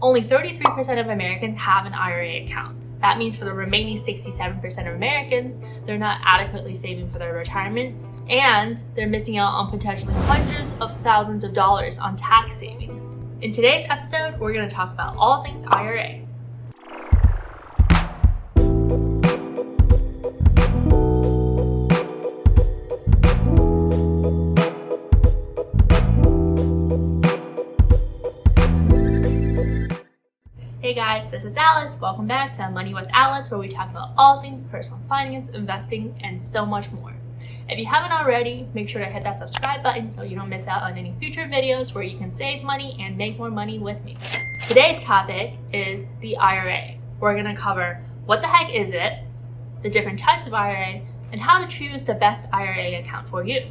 Only 33% of Americans have an IRA account. That means for the remaining 67% of Americans, they're not adequately saving for their retirement, and they're missing out on potentially hundreds of thousands of dollars on tax savings. In today's episode, we're going to talk about all things IRA. Hey guys, this is Alice. Welcome back to Money with Alice, where we talk about all things personal finance, investing, and so much more. If you haven't already, make sure to hit that subscribe button so you don't miss out on any future videos where you can save money and make more money with me. Today's topic is the IRA. We're going to cover what the heck is it, the different types of IRA, and how to choose the best IRA account for you.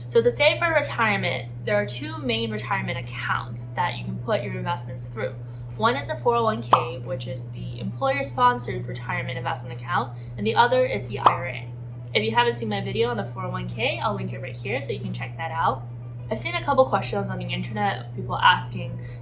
So to save for retirement, there are two main retirement accounts that you can put your investments through. One is the 401k, which is the employer-sponsored retirement investment account, and the other is the IRA. If you haven't seen my video on the 401k, I'll link it right here so you can check that out. I've seen a couple questions on the internet of people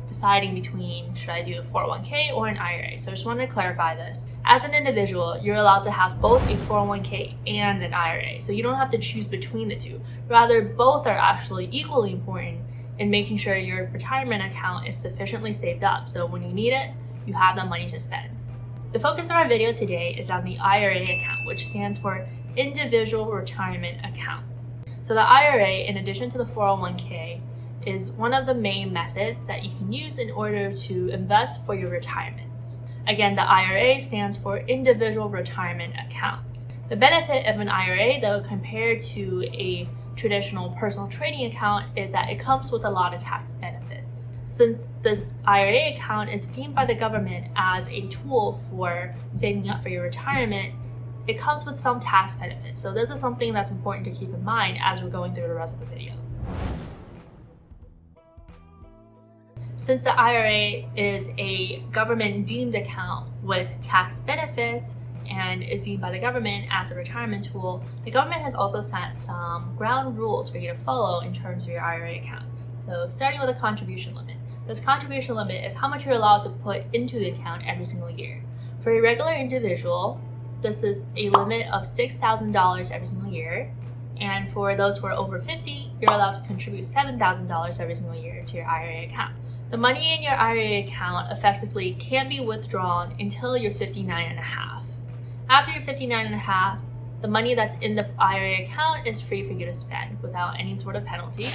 deciding between should I do a 401k or an IRA. So I just wanted to clarify this. As an individual, you're allowed to have both a 401k and an IRA. So you don't have to choose between the two. Rather, both are actually equally important in making sure your retirement account is sufficiently saved up. So when you need it, you have the money to spend. The focus of our video today is on the IRA account, which stands for Individual Retirement Accounts. So the IRA, in addition to the 401k, is one of the main methods that you can use in order to invest for your retirement. Again, the IRA stands for Individual Retirement Accounts. The benefit of an IRA, though, compared to a traditional personal trading account, is that it comes with a lot of tax benefits. Since this IRA account is deemed by the government as a tool for saving up for your retirement, it comes with some tax benefits. So this is something that's important to keep in mind as we're going through the rest of the video. Since the IRA is a government deemed account with tax benefits and is deemed by the government as a retirement tool, the government has also set some ground rules for you to follow in terms of your IRA account. So starting with a contribution limit. This contribution limit is how much you're allowed to put into the account every single year. For a regular individual, this is a limit of $6,000 every single year. And for those who are over 50, you're allowed to contribute $7,000 every single year to your IRA account. The money in your IRA account effectively can't be withdrawn until you're 59 and a half. After you're 59 and a half, the money that's in the IRA account is free for you to spend without any sort of penalty.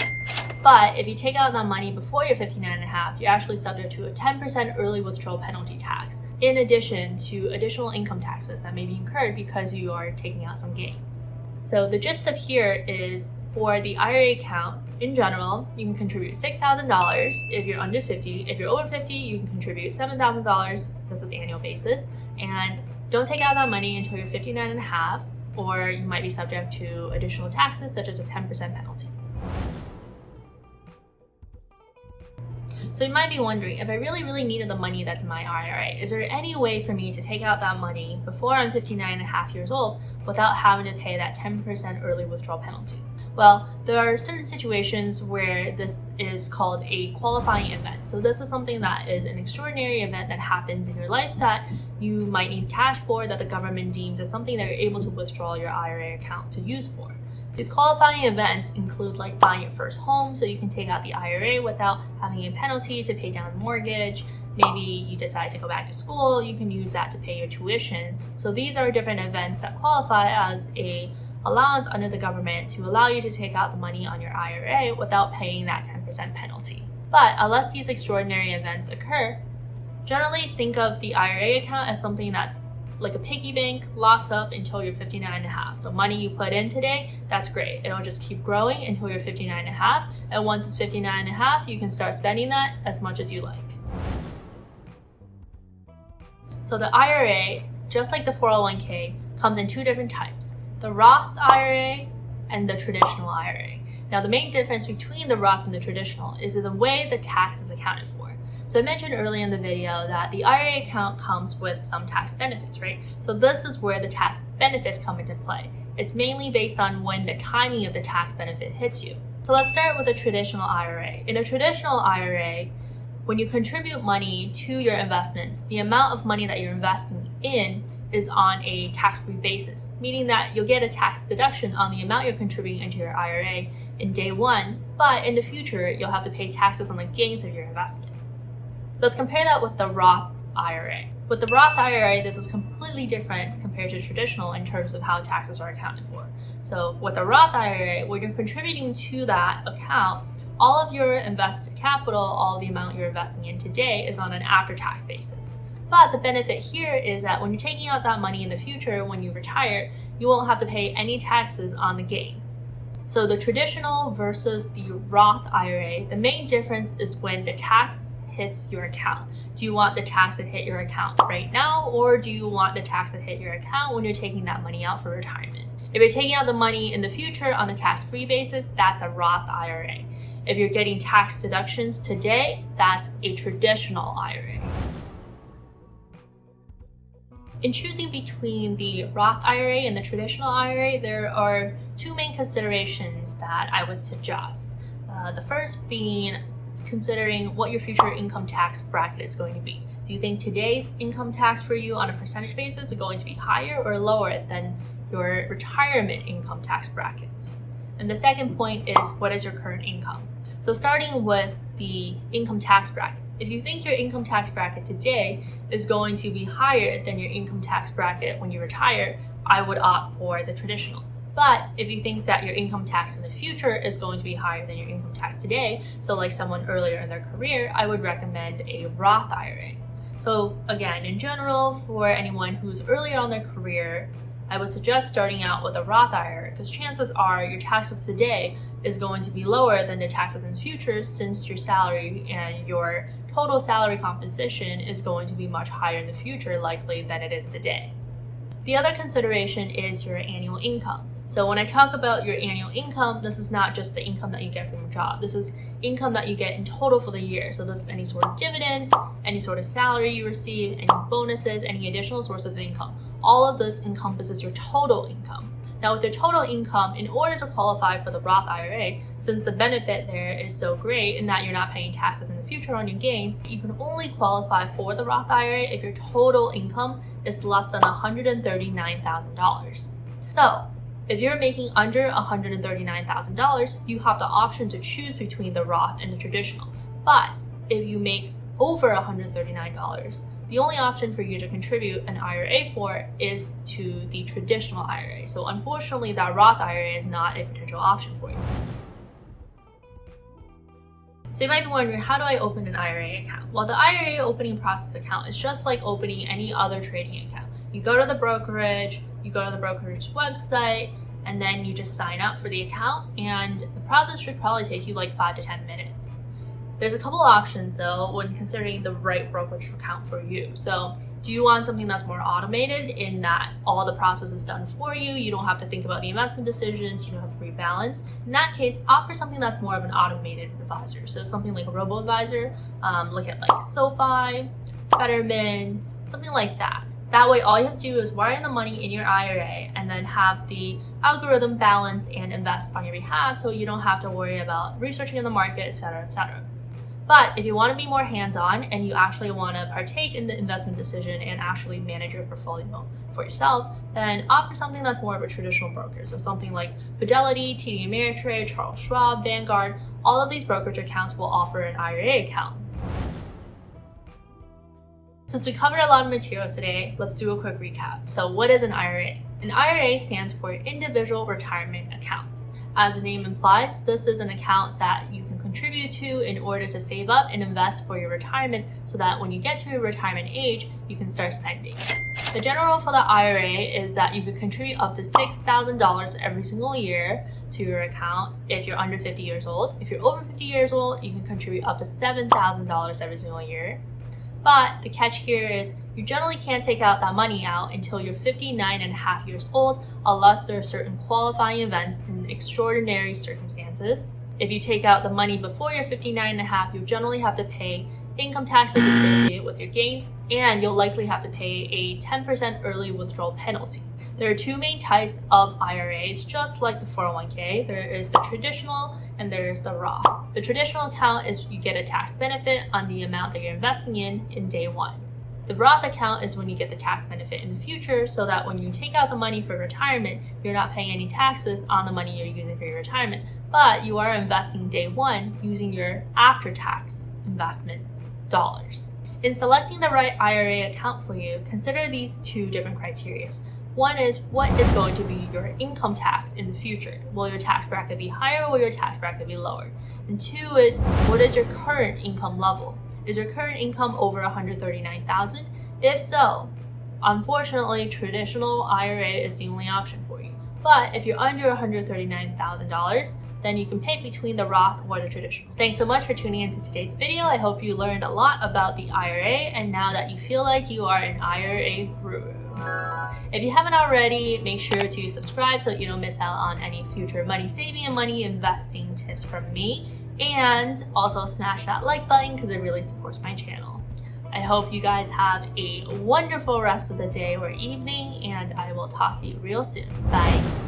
But if you take out that money before you're 59 and a half, you're actually subject to a 10% early withdrawal penalty tax, in addition to additional income taxes that may be incurred because you are taking out some gains. So the gist of here is, for the IRA account, in general, you can contribute $6,000 if you're under 50. If you're over 50, you can contribute $7,000. This is annual basis. And don't take out that money until you're 59 and a half, or you might be subject to additional taxes such as a 10% penalty. So you might be wondering, if I really needed the money that's in my IRA, is there any way for me to take out that money before I'm 59 and a half years old without having to pay that 10% early withdrawal penalty? Well, there are certain situations where this is called a qualifying event. So this is something that is an extraordinary event that happens in your life that you might need cash for, that the government deems as something that you're able to withdraw your IRA account to use for. These qualifying events include like buying your first home, so you can take out the IRA without having a penalty to pay down a mortgage. Maybe you decide to go back to school, you can use that to pay your tuition. So these are different events that qualify as a allowance under the government to allow you to take out the money on your IRA without paying that 10% penalty. But unless these extraordinary events occur, generally think of the IRA account as something that's like a piggy bank, locked up until you're 59 and a half. So money you put in today, that's great. It'll just keep growing until you're 59 and a half. And once it's 59 and a half, you can start spending that as much as you like. So the IRA, just like the 401k, comes in two different types: the Roth IRA and the traditional IRA. Now, the main difference between the Roth and the traditional is in the way the tax is accounted for. So I mentioned earlier in the video that the IRA account comes with some tax benefits, right? So this is where the tax benefits come into play. It's mainly based on when the timing of the tax benefit hits you. So let's start with a traditional IRA. In a traditional IRA, when you contribute money to your investments, the amount of money that you're investing in is on a tax-free basis, meaning that you'll get a tax deduction on the amount you're contributing into your IRA in day one, but in the future, you'll have to pay taxes on the gains of your investment. Let's compare that with the Roth IRA. With the Roth IRA, this is completely different compared to traditional in terms of how taxes are accounted for. So with the Roth IRA, when you're contributing to that account, all of your invested capital, all of the amount you're investing in today is on an after-tax basis. But the benefit here is that when you're taking out that money in the future, when you retire, you won't have to pay any taxes on the gains. So the traditional versus the Roth IRA, the main difference is when the tax hits your account. Do you want the tax to hit your account right now, or do you want the tax to hit your account when you're taking that money out for retirement? If you're taking out the money in the future on a tax-free basis, that's a Roth IRA. If you're getting tax deductions today, that's a traditional IRA. In choosing between the Roth IRA and the traditional IRA, there are two main considerations that I would suggest. The first being considering what your future income tax bracket is going to be. Do you think today's income tax for you on a percentage basis is going to be higher or lower than your retirement income tax bracket? And the second point is, what is your current income? So starting with the income tax bracket, if you think your income tax bracket today is going to be higher than your income tax bracket when you retire, I would opt for the traditional. But if you think that your income tax in the future is going to be higher than your income tax today, so like someone earlier in their career, I would recommend a Roth IRA. So again, in general, for anyone who's earlier on their career, I would suggest starting out with a Roth IRA because chances are your taxes today is going to be lower than the taxes in the future, since your salary and your total salary composition is going to be much higher in the future likely than it is today. The other consideration is your annual income. So when I talk about your annual income, this is not just the income that you get from your job. This is income that you get in total for the year. So this is any sort of dividends, any sort of salary you receive, any bonuses, any additional source of income. All of this encompasses your total income. Now with your total income, in order to qualify for the Roth IRA, since the benefit there is so great in that you're not paying taxes in the future on your gains, you can only qualify for the Roth IRA if your total income is less than $139,000. So if you're making under $139,000, you have the option to choose between the Roth and the traditional. But if you make over $139, the only option for you to contribute an IRA for is to the traditional IRA. So unfortunately, that Roth IRA is not a potential option for you. So you might be wondering, how do I open an IRA account? Well, the IRA opening process account is just like opening any other trading account. You go to the brokerage, you go to the brokerage website, and then you just sign up for the account, and the process should probably take you like 5 to 10 minutes. There's a couple options though when considering the right brokerage account for you. So do you want something that's more automated in that all the process is done for you? You don't have to think about the investment decisions, you don't have to rebalance. In that case, opt for something that's more of an automated advisor. So something like a robo-advisor, look at like SoFi, Betterment, something like that. That way, all you have to do is wire in the money in your IRA and then have the algorithm balance and invest on your behalf, so you don't have to worry about researching in the market, etc., etc. But if you want to be more hands-on and you actually want to partake in the investment decision and actually manage your portfolio for yourself, then opt for something that's more of a traditional broker. So something like Fidelity, TD Ameritrade, Charles Schwab, Vanguard, all of these brokerage accounts will offer an IRA account. Since we covered a lot of material today, let's do a quick recap. So what is an IRA? An IRA stands for Individual Retirement Account. As the name implies, this is an account that you can contribute to in order to save up and invest for your retirement so that when you get to your retirement age, you can start spending. The general rule for the IRA is that you can contribute up to $6,000 every single year to your account if you're under 50 years old. If you're over 50 years old, you can contribute up to $7,000 every single year. But the catch here is you generally can't take out that money out until you're 59 and a half years old unless there are certain qualifying events and extraordinary circumstances. If you take out the money before you're 59 and a half, you'll generally have to pay income taxes associated with your gains, and you'll likely have to pay a 10% early withdrawal penalty. There are two main types of IRAs, just like the 401k. There is the traditional and there's the Roth. The traditional account is you get a tax benefit on the amount that you're investing in day one. The Roth account is when you get the tax benefit in the future, so that when you take out the money for retirement, you're not paying any taxes on the money you're using for your retirement, but you are investing day one using your after-tax investment dollars. In selecting the right IRA account for you, consider these two different criteria. One is, what is going to be your income tax in the future? Will your tax bracket be higher or will your tax bracket be lower? And two is, what is your current income level? Is your current income over $139,000? If so, unfortunately, traditional IRA is the only option for you. But if you're under $139,000, then you can pick between the Roth or the traditional. Thanks so much for tuning into today's video. I hope you learned a lot about the IRA, and now that you feel like you are an IRA guru. If you haven't already, make sure to subscribe so you don't miss out on any future money saving and money investing tips from me. And also smash that like button because it really supports my channel. I hope you guys have a wonderful rest of the day or evening, and I will talk to you real soon. Bye.